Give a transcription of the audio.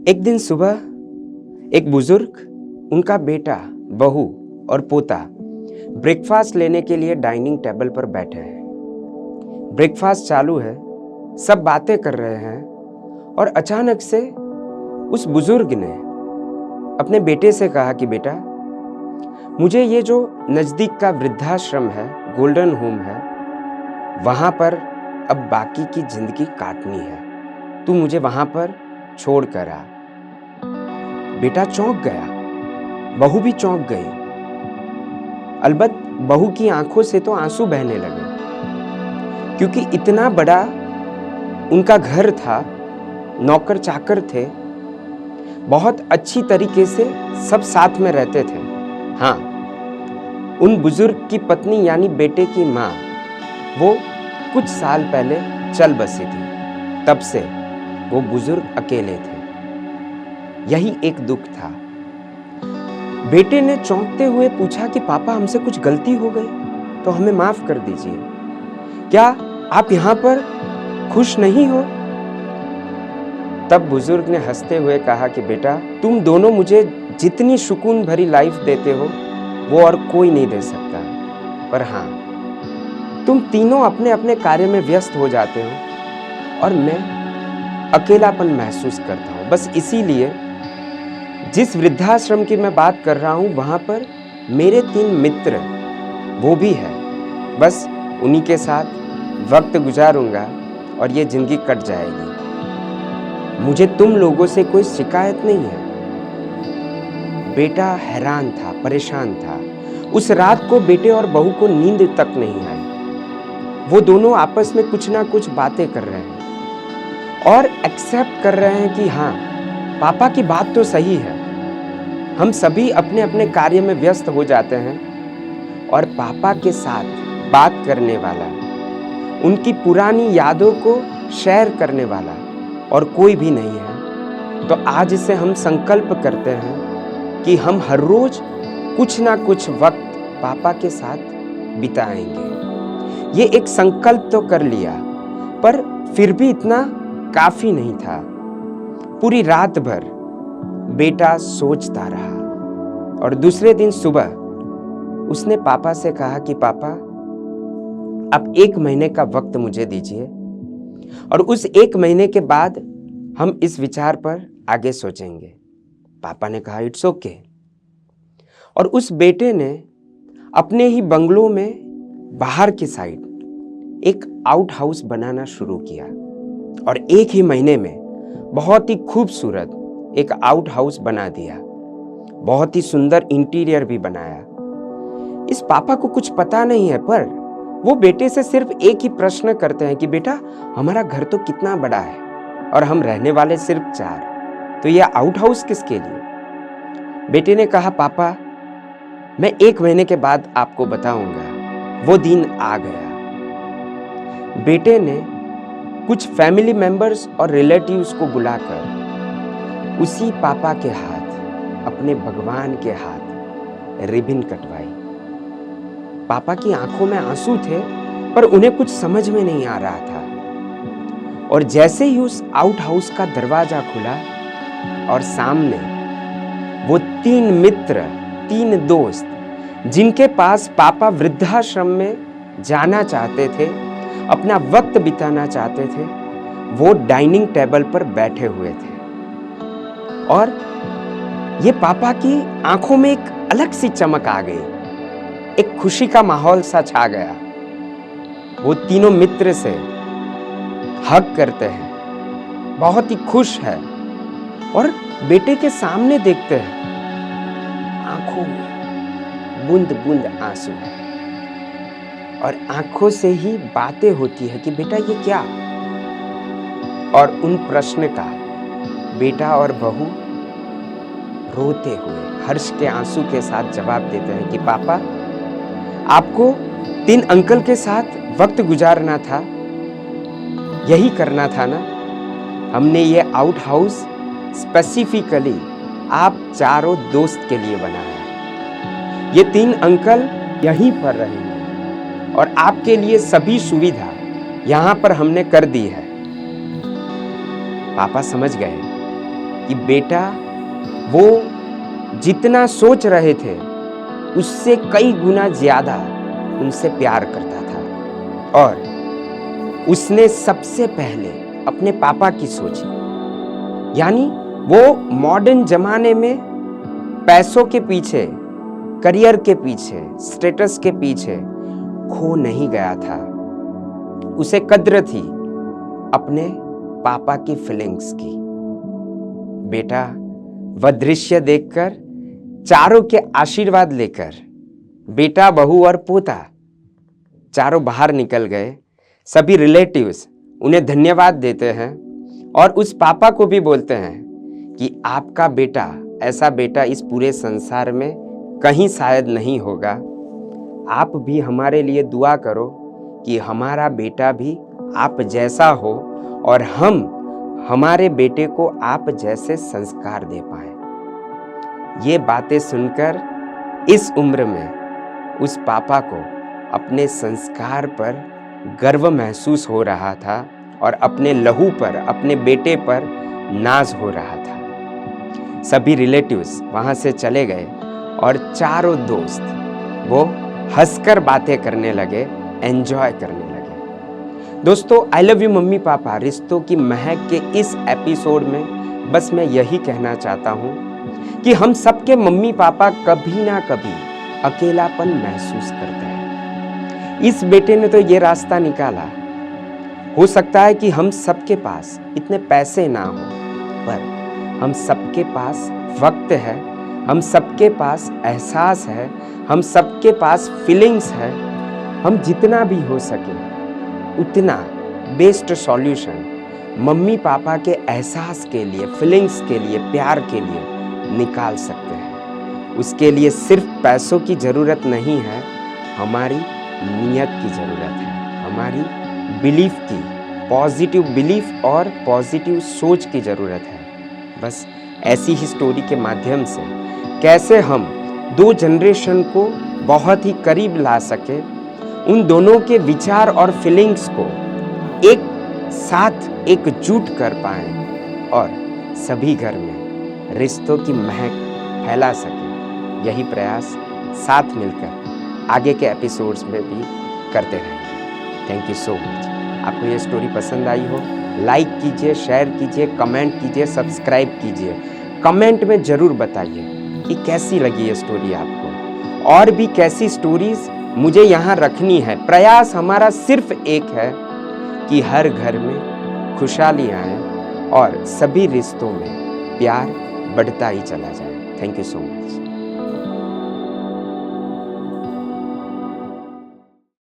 एक दिन सुबह एक बुजुर्ग, उनका बेटा, बहू और पोता ब्रेकफास्ट लेने के लिए डाइनिंग टेबल पर बैठे हैं। ब्रेकफास्ट चालू है, सब बातें कर रहे हैं और अचानक से उस बुजुर्ग ने अपने बेटे से कहा कि बेटा, मुझे ये जो नज़दीक का वृद्धाश्रम है, गोल्डन होम है, वहाँ पर अब बाकी की जिंदगी काटनी है। तू मुझे वहाँ पर छोड़ कर आ। बेटा चौंक गया, बहू भी चौंक गई। अलबत्त बहू की आंखों से तो आंसू बहने लगे, क्योंकि इतना बड़ा उनका घर था, नौकर चाकर थे, बहुत अच्छी तरीके से सब साथ में रहते थे। हाँ, उन बुजुर्ग की पत्नी यानी बेटे की माँ, वो कुछ साल पहले चल बसी थी, तब से वो बुजुर्ग अकेले थे। यही एक दुख था। बेटे ने चौंकते हुए पूछा कि पापा, हमसे कुछ गलती हो गई तो हमें माफ कर दीजिए। क्या आप यहाँ पर खुश नहीं हो? तब बुजुर्ग ने हंसते हुए कहा कि बेटा, तुम दोनों मुझे जितनी सुकून भरी लाइफ देते हो वो और कोई नहीं दे सकता, पर हाँ, तुम तीनों अपने अपने कार्य में व्यस्त हो जाते हो और मैं अकेलापन महसूस करता हूँ। बस इसीलिए जिस वृद्धाश्रम की मैं बात कर रहा हूँ, वहाँ पर मेरे 3 मित्र वो भी है। बस उन्हीं के साथ वक्त गुजारूंगा और ये जिंदगी कट जाएगी। मुझे तुम लोगों से कोई शिकायत नहीं है। बेटा हैरान था, परेशान था। उस रात को बेटे और बहू को नींद तक नहीं आई। वो दोनों आपस में कुछ ना कुछ बातें कर रहे हैं और एक्सेप्ट कर रहे हैं कि हाँ, पापा की बात तो सही है। हम सभी अपने अपने कार्य में व्यस्त हो जाते हैं और पापा के साथ बात करने वाला, उनकी पुरानी यादों को शेयर करने वाला और कोई भी नहीं है। तो आज से हम संकल्प करते हैं कि हम हर रोज कुछ ना कुछ वक्त पापा के साथ बिताएंगे। ये एक संकल्प तो कर लिया, पर फिर भी इतना काफी नहीं था। पूरी रात भर बेटा सोचता रहा और दूसरे दिन सुबह उसने पापा से कहा कि पापा, आप 1 महीने का वक्त मुझे दीजिए और उस 1 महीने के बाद हम इस विचार पर आगे सोचेंगे। पापा ने कहा इट्स ओके। और उस बेटे ने अपने ही बंगलों में बाहर की साइड एक आउट हाउस बनाना शुरू किया और 1 ही महीने में बहुत ही खूबसूरत एक आउट हाउस बना दिया। बहुत ही सुंदर इंटीरियर भी बनाया। इस पापा को कुछ पता नहीं है, पर वो बेटे से सिर्फ एक ही प्रश्न करते हैं कि बेटा, हमारा घर तो कितना बड़ा है और हम रहने वाले सिर्फ 4, तो ये आउट हाउस किसके लिए? बेटे ने कहा पापा, मैं 1 महीने के बाद आपको बताऊंगा। वो दिन आ गया। बेटे ने कुछ फैमिली मेंबर्स और रिलेटिव्स को बुलाकर उसी पापा के हाथ, अपने भगवान के हाथ रिबन कटवाई। पापा की आंखों में आंसू थे, पर उन्हें कुछ समझ में नहीं आ रहा था। और जैसे ही उस आउट हाउस का दरवाजा खुला और सामने वो 3 मित्र, 3 दोस्त, जिनके पास पापा वृद्धाश्रम में जाना चाहते थे, अपना वक्त बिताना चाहते थे, वो डाइनिंग टेबल पर बैठे हुए थे। और ये पापा की आंखों में एक अलग सी चमक आ गई, एक खुशी का माहौल सा छा गया। वो तीनों मित्र से हग करते हैं, बहुत ही खुश है और बेटे के सामने देखते हैं, आंखों में बूंद बूंद आंसू और आंखों से ही बातें होती है कि बेटा ये क्या? और उन प्रश्न का बेटा और बहू रोते हुए हर्ष के आंसू के साथ जवाब देते हैं कि पापा, आपको 3 अंकल के साथ वक्त गुजारना था, यही करना था ना? हमने ये आउट हाउस स्पेसिफिकली आप चारों दोस्त के लिए बनाया है। ये 3 अंकल यहीं पर रहेंगे और आपके लिए सभी सुविधा यहाँ पर हमने कर दी है। पापा समझ गए कि बेटा वो जितना सोच रहे थे उससे कई गुना ज्यादा उनसे प्यार करता था और उसने सबसे पहले अपने पापा की सोची। यानी वो मॉडर्न जमाने में पैसों के पीछे, करियर के पीछे, स्टेटस के पीछे खो नहीं गया था। उसे कद्र थी अपने पापा की फीलिंग्स की। बेटा वह दृश्य देखकर, चारों के आशीर्वाद लेकर बेटा, बहू और पोता चारों बाहर निकल गए। सभी रिलेटिव्स उन्हें धन्यवाद देते हैं और उस पापा को भी बोलते हैं कि आपका बेटा, ऐसा बेटा इस पूरे संसार में कहीं शायद नहीं होगा। आप भी हमारे लिए दुआ करो कि हमारा बेटा भी आप जैसा हो और हम हमारे बेटे को आप जैसे संस्कार दे पाए। ये बातें सुनकर इस उम्र में उस पापा को अपने संस्कार पर गर्व महसूस हो रहा था और अपने लहू पर, अपने बेटे पर नाज हो रहा था। सभी रिलेटिव्स वहाँ से चले गए और चारों दोस्त वो हंसकर बातें करने लगे, एंजॉय करने लगे। दोस्तों, I love you mummy papa रिश्तों की महक के इस एपिसोड में बस मैं यही कहना चाहता हूँ कि हम सबके मम्मी पापा कभी ना कभी अकेलापन महसूस करते हैं। इस बेटे ने तो ये रास्ता निकाला। हो सकता है कि हम सबके पास इतने पैसे ना हो, पर हम सबके पास वक्त है, हम सबके पास एहसास है, हम सबके पास फीलिंग्स है। हम जितना भी हो सके उतना बेस्ट सॉल्यूशन मम्मी पापा के एहसास के लिए, फीलिंग्स के लिए, प्यार के लिए निकाल सकते हैं। उसके लिए सिर्फ पैसों की ज़रूरत नहीं है, हमारी नियत की ज़रूरत है, हमारी बिलीफ की, पॉजिटिव बिलीफ और पॉजिटिव सोच की ज़रूरत है। बस ऐसी ही स्टोरी के माध्यम से कैसे हम दो जनरेशन को बहुत ही करीब ला सके, उन दोनों के विचार और फीलिंग्स को एक साथ एकजुट कर पाएं और सभी घर में रिश्तों की महक फैला सके। यही प्रयास साथ मिलकर आगे के एपिसोड्स में भी करते रहेंगे। Thank you so much. आपको ये स्टोरी पसंद आई हो, लाइक कीजिए, शेयर कीजिए, कमेंट कीजिए, सब्सक्राइब कीजिए। कमेंट में ज़रूर बताइए कि कैसी लगी ये स्टोरी आपको, और भी कैसी स्टोरीज मुझे यहाँ रखनी है। प्रयास हमारा सिर्फ एक है कि हर घर में खुशहाली आए और सभी रिश्तों में प्यार बढ़ता ही चला जाए। Thank you so much.